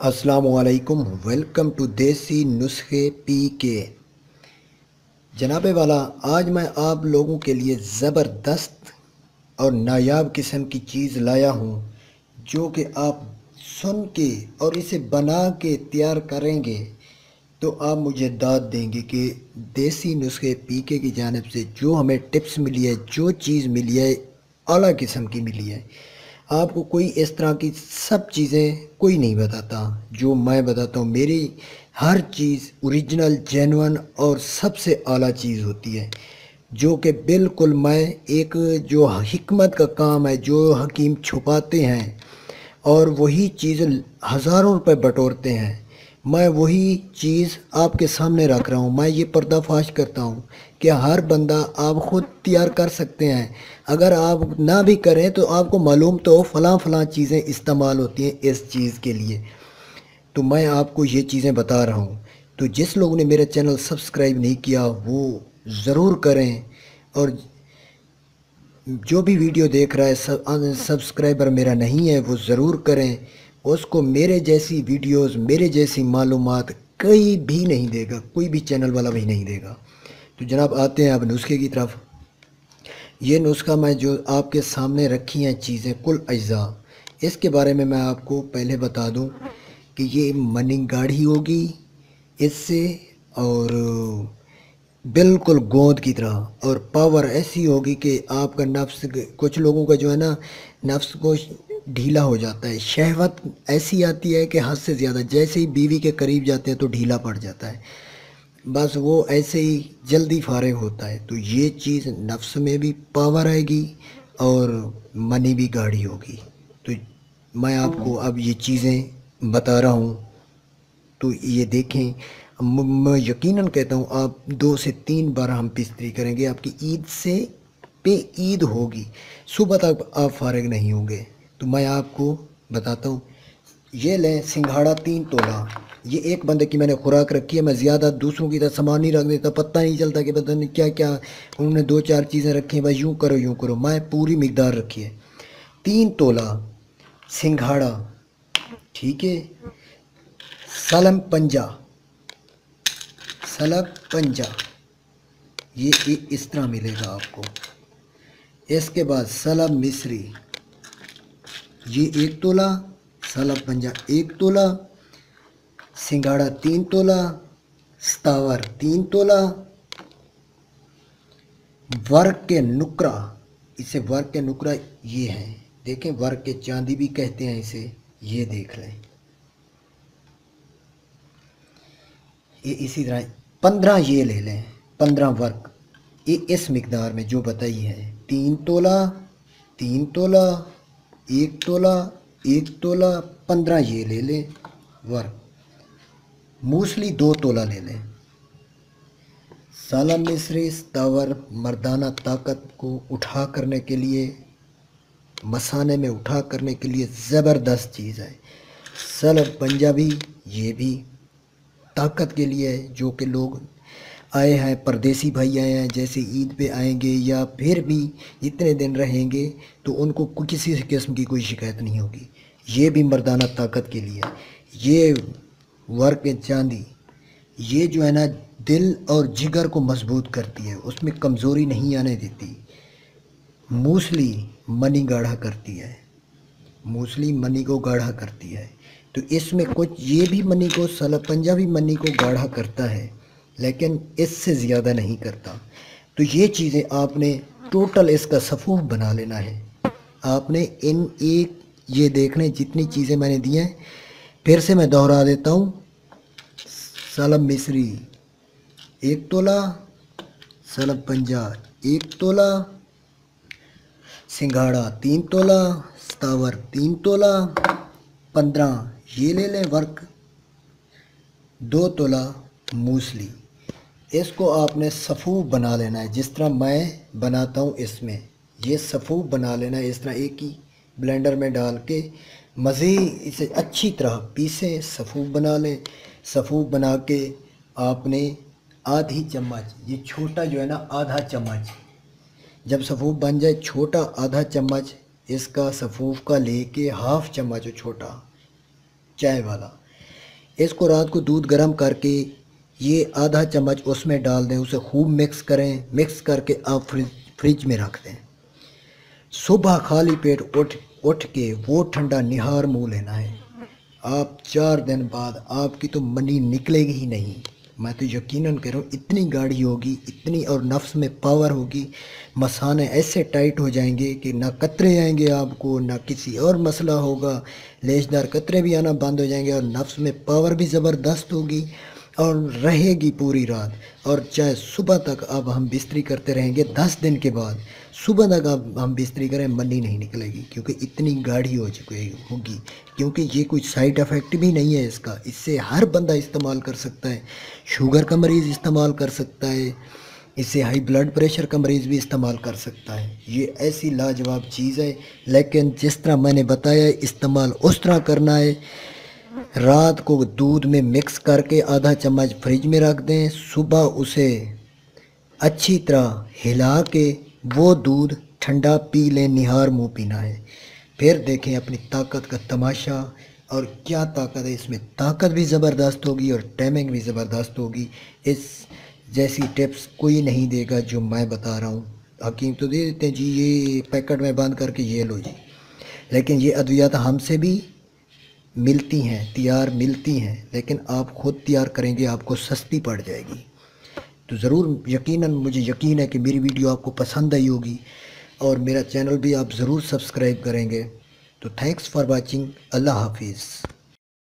अस्सलामुअलैकुम। Welcome to देसी नुस्खे पी के। जनाबे वाला, आज मैं आप लोगों के लिए ज़बरदस्त और नायाब किस्म की चीज़ लाया हूँ, जो कि आप सुन के और इसे बना के तैयार करेंगे तो आप मुझे दाद देंगे कि देसी नुस्खे पी के की जानिब से जो हमें टिप्स मिली है, जो चीज़ मिली है, आला किस्म की मिली है। आपको कोई इस तरह की सब चीज़ें कोई नहीं बताता जो मैं बताता हूँ। मेरी हर चीज़ ओरिजिनल, जेन्युइन और सबसे आला चीज़ होती है, जो कि बिल्कुल मैं एक जो हिकमत का काम है, जो हकीम छुपाते हैं और वही चीज़ हज़ारों रुपए बटोरते हैं, मैं वही चीज़ आपके सामने रख रहा हूँ। मैं ये पर्दाफाश करता हूँ कि हर बंदा आप ख़ुद तैयार कर सकते हैं। अगर आप ना भी करें तो आपको मालूम तो फ़लाँ फ़लाँ चीज़ें इस्तेमाल होती हैं इस चीज़ के लिए, तो मैं आपको ये चीज़ें बता रहा हूँ। तो जिस लोगों ने मेरा चैनल सब्सक्राइब नहीं किया वो ज़रूर करें, और जो भी वीडियो देख रहा है सब्सक्राइबर मेरा नहीं है वो ज़रूर करें। उसको मेरे जैसी वीडियोस, मेरे जैसी मालूमात कोई भी नहीं देगा, कोई भी चैनल वाला भी नहीं देगा। तो जनाब, आते हैं अब नुस्खे की तरफ। ये नुस्खा मैं जो आपके सामने रखी हैं चीज़ें, कुल अज्जा, इसके बारे में मैं आपको पहले बता दूं कि ये मनी गाढ़ी होगी इससे, और बिल्कुल गोंद की तरह, और पावर ऐसी होगी कि आपका नफ्स, कुछ लोगों का जो है ना, नफ्स को ढीला हो जाता है। शहवत ऐसी आती है कि हद से ज़्यादा, जैसे ही बीवी के करीब जाते हैं तो ढीला पड़ जाता है, बस वो ऐसे ही जल्दी फारिग होता है। तो ये चीज़ नफ्स में भी पावर आएगी और मनी भी गाढ़ी होगी। तो मैं आपको अब ये चीज़ें बता रहा हूँ, तो ये देखें। मैं यकीनन कहता हूँ आप 2 से 3 बार हम बिस्तरी करेंगे, आपकी ईद से पे ईद होगी, सुबह तक आप फारिग नहीं होंगे। तो मैं आपको बताता हूँ। ये लें सिंघाड़ा 3 तोला। ये एक बंदे की मैंने खुराक रखी है। मैं ज़्यादा दूसरों की तरह सामान नहीं रख देता, पता नहीं चलता कि पता नहीं क्या क्या उन्होंने 2-4 चीज़ें रखी हैं, भाई यूँ करो यूँ करो। मैं पूरी मिकदार रखी है। 3 तोला सिंघाड़ा, ठीक है। सलम पंजा, सलब पंजा, ये इस तरह मिलेगा आपको। इसके बाद सलब मिस्री, ये 1 तोला, सलब पंजा 1 तोला, सिंघाड़ा 3 तोला, स्तावर 3 तोला, वर्क के नुकरा, इसे वर्क के नुकरा ये हैं, देखें, वर्क के चांदी भी कहते हैं इसे, ये देख लें। ये इसी तरह 15 ये ले लें, 15 वर्क, ये इस मिकदार में जो बताई है। 3 तोला, 3 तोला, 1 तोला, 1 तोला, 15 ये ले लें वर्क। मूसली 2 तोला ले लें। साला मिस्री स्तावर मर्दाना ताकत को उठा करने के लिए, मसाने में उठा करने के लिए ज़बरदस्त चीज़ है। सलब पंजाबी, ये भी ताकत के लिए है, जो कि लोग आए हैं, परदेसी भाई आए हैं, जैसे ईद पे आएंगे या फिर भी जितने दिन रहेंगे तो उनको किसी किस्म की कोई शिकायत नहीं होगी। ये भी मर्दाना ताकत के लिए। ये वर्क चांदी, ये जो है ना, दिल और जिगर को मजबूत करती है, उसमें कमज़ोरी नहीं आने देती। मूसली मनी गाढ़ा करती है, मूसली मनी को गाढ़ा करती है। तो इसमें कुछ ये भी मनी को, सलब पंजा भी मनी को गाढ़ा करता है, लेकिन इससे ज़्यादा नहीं करता। तो ये चीज़ें आपने टोटल इसका सफ़ूफ बना लेना है। आपने इन एक ये देखने जितनी चीज़ें मैंने दी हैं, फिर से मैं दोहरा देता हूँ। सलब मिस्री 1 तोला, सलब पंजा 1 तोला, सिंघाड़ा 3 तोला, स्तावर 3 तोला, 15 ये ले लें वर्क, 2 तोला मूसली। इसको आपने सफ़ूफ बना लेना है जिस तरह मैं बनाता हूँ। इसमें ये सफ़ूफ बना लेना है, इस तरह एक ही ब्लेंडर में डाल के मज़े इसे अच्छी तरह पीसें, सफ़ूफ बना लें। सफ़ूफ बना के आपने आधी चम्मच, ये छोटा जो है ना, आधा चम्मच, जब सफ़ूफ बन जाए छोटा आधा चम्मच इसका सफ़ूफ का लेके, हाफ़ चम्मच छोटा चाय वाला, इसको रात को दूध गर्म करके ये आधा चम्मच उसमें डाल दें, उसे खूब मिक्स करें। मिक्स करके आप फ्रिज में रख दें। सुबह खाली पेट उठ के वो ठंडा निहार मुँह लेना है। आप 4 दिन बाद आपकी तो मनी निकलेगी ही नहीं। मैं तो यकीनन कह रहा हूँ, इतनी गाढ़ी होगी, इतनी, और नफ्स में पावर होगी। मसाने ऐसे टाइट हो जाएंगे कि ना कतरे आएंगे आपको, ना किसी और मसला होगा। लेशदार कतरे भी आना बंद हो जाएंगे और नफ्स में पावर भी ज़बरदस्त होगी और रहेगी पूरी रात। और चाहे सुबह तक अब हम बिस्तरी करते रहेंगे, 10 दिन के बाद सुबह तक अब हम बिस्तरी करें, मनी नहीं निकलेगी, क्योंकि इतनी गाढ़ी हो चुकी होगी। क्योंकि ये कुछ साइड इफ़ेक्ट भी नहीं है इसका, इससे हर बंदा इस्तेमाल कर सकता है। शुगर का मरीज़ इस्तेमाल कर सकता है, इससे हाई ब्लड प्रेशर का मरीज़ भी इस्तेमाल कर सकता है। ये ऐसी लाजवाब चीज़ है, लेकिन जिस तरह मैंने बताया इस्तेमाल उस तरह करना है। रात को दूध में मिक्स करके आधा चम्मच फ्रिज में रख दें। सुबह उसे अच्छी तरह हिला के वो दूध ठंडा पी लें, निहार मुँह पीना है। फिर देखें अपनी ताकत का तमाशा, और क्या ताकत है इसमें। ताकत भी ज़बरदस्त होगी और टाइमिंग भी ज़बरदस्त होगी। इस जैसी टिप्स कोई नहीं देगा जो मैं बता रहा हूँ। हकीम तो दे देते हैं जी, ये पैकेट में बंद करके ये लो जी, लेकिन ये अद्वियात हमसे भी मिलती हैं, तैयार मिलती हैं, लेकिन आप ख़ुद तैयार करेंगे आपको सस्ती पड़ जाएगी। तो ज़रूर, यकीनन मुझे यकीन है कि मेरी वीडियो आपको पसंद आई होगी और मेरा चैनल भी आप ज़रूर सब्सक्राइब करेंगे। तो थैंक्स फॉर वाचिंग। अल्लाह हाफिज़।